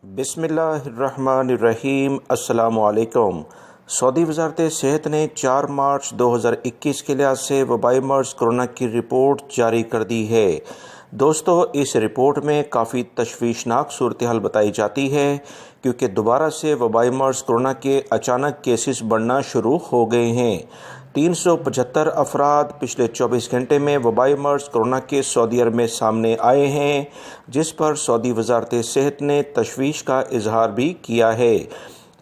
بسم اللہ الرحمن الرحیم۔ السلام علیکم۔ سعودی وزارت صحت نے 4 مارچ 2021 کے لحاظ سے وبائی مرض کرونا کی رپورٹ جاری کر دی ہے۔ دوستو، اس رپورٹ میں کافی تشویشناک صورتحال بتائی جاتی ہے کیونکہ دوبارہ سے وبائی مرض کرونا کے اچانک کیسز بڑھنا شروع ہو گئے ہیں۔ 375 افراد پچھلے 24 گھنٹے میں وبائی مرض کرونا کے سعودی عرب میں سامنے آئے ہیں، جس پر سعودی وزارت صحت نے تشویش کا اظہار بھی کیا ہے۔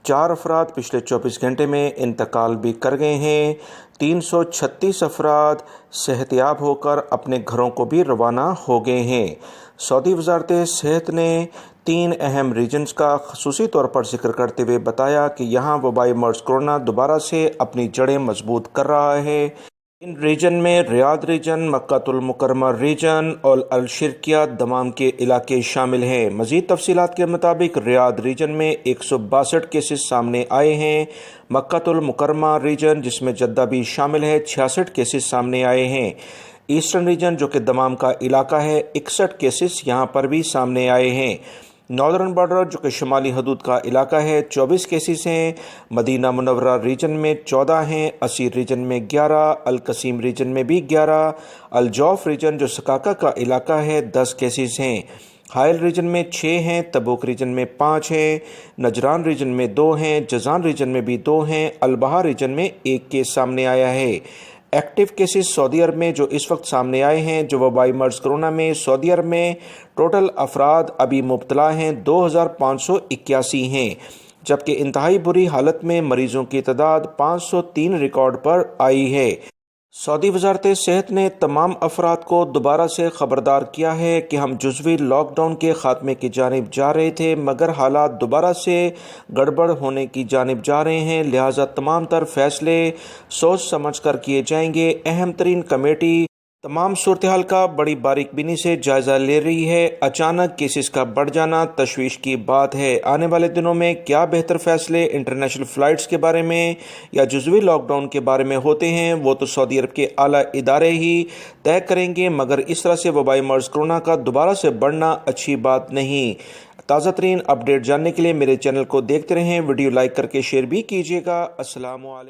4 افراد پچھلے 24 گھنٹے میں انتقال بھی کر گئے ہیں۔ 336 افراد صحت یاب ہو کر اپنے گھروں کو بھی روانہ ہو گئے ہیں۔ سعودی وزارت صحت نے 3 اہم ریجنز کا خصوصی طور پر ذکر کرتے ہوئے بتایا کہ یہاں وبائی مرض کرونا دوبارہ سے اپنی جڑیں مضبوط کر رہا ہے۔ ان ریجن میں ریاض ریجن، مکہ المکرمہ ریجن اور الشرقیہ دمام کے علاقے شامل ہیں۔ مزید تفصیلات کے مطابق ریاض ریجن میں 162 کیسز سامنے آئے ہیں۔ مکہ المکرمہ ریجن، جس میں جدہ بھی شامل ہے، 66 کیسز سامنے آئے ہیں۔ ایسٹرن ریجن، جو کہ دمام کا علاقہ ہے، 61 کیسز یہاں پر بھی سامنے آئے ہیں۔ ناردرن بارڈر، جو کہ شمالی حدود کا علاقہ ہے، 24 کیسز ہیں۔ مدینہ منورہ ریجن میں 14 ہیں۔ اسیر ریجن میں 11، القصیم ریجن میں بھی 11، الجوف ریجن جو سکاکا کا علاقہ ہے، 10 کیسز ہیں۔ حائل ریجن میں 6 ہیں، تبوک ریجن میں 5 ہیں، نجران ریجن میں 2 ہیں، جزان ریجن میں بھی 2 ہیں، البہا ریجن میں 1 کیس سامنے آیا ہے۔ ایکٹیو کیسز سعودی عرب میں جو اس وقت سامنے آئے ہیں جو وبائی مرض کرونا میں سعودی عرب میں ٹوٹل افراد ابھی مبتلا ہیں 2581 ہیں، جبکہ انتہائی بری حالت میں مریضوں کی تعداد 503 ریکارڈ پر آئی ہے۔ سعودی وزارت صحت نے تمام افراد کو دوبارہ سے خبردار کیا ہے کہ ہم جزوی لاک ڈاؤن کے خاتمے کی جانب جا رہے تھے، مگر حالات دوبارہ سے گڑبڑ ہونے کی جانب جا رہے ہیں، لہٰذا تمام تر فیصلے سوچ سمجھ کر کیے جائیں گے۔ اہم ترین کمیٹی تمام صورتحال کا بڑی باریک بینی سے جائزہ لے رہی ہے۔ اچانک کیسز کا بڑھ جانا تشویش کی بات ہے۔ آنے والے دنوں میں کیا بہتر فیصلے انٹرنیشنل فلائٹس کے بارے میں یا جزوی لاک ڈاؤن کے بارے میں ہوتے ہیں، وہ تو سعودی عرب کے اعلیٰ ادارے ہی طے کریں گے، مگر اس طرح سے وبائی مرض کرونا کا دوبارہ سے بڑھنا اچھی بات نہیں۔ تازہ ترین اپڈیٹ جاننے کے لیے میرے چینل کو دیکھتے رہیں، ویڈیو لائک کر کے شیئر بھی کیجیے گا۔ السلام علیکم۔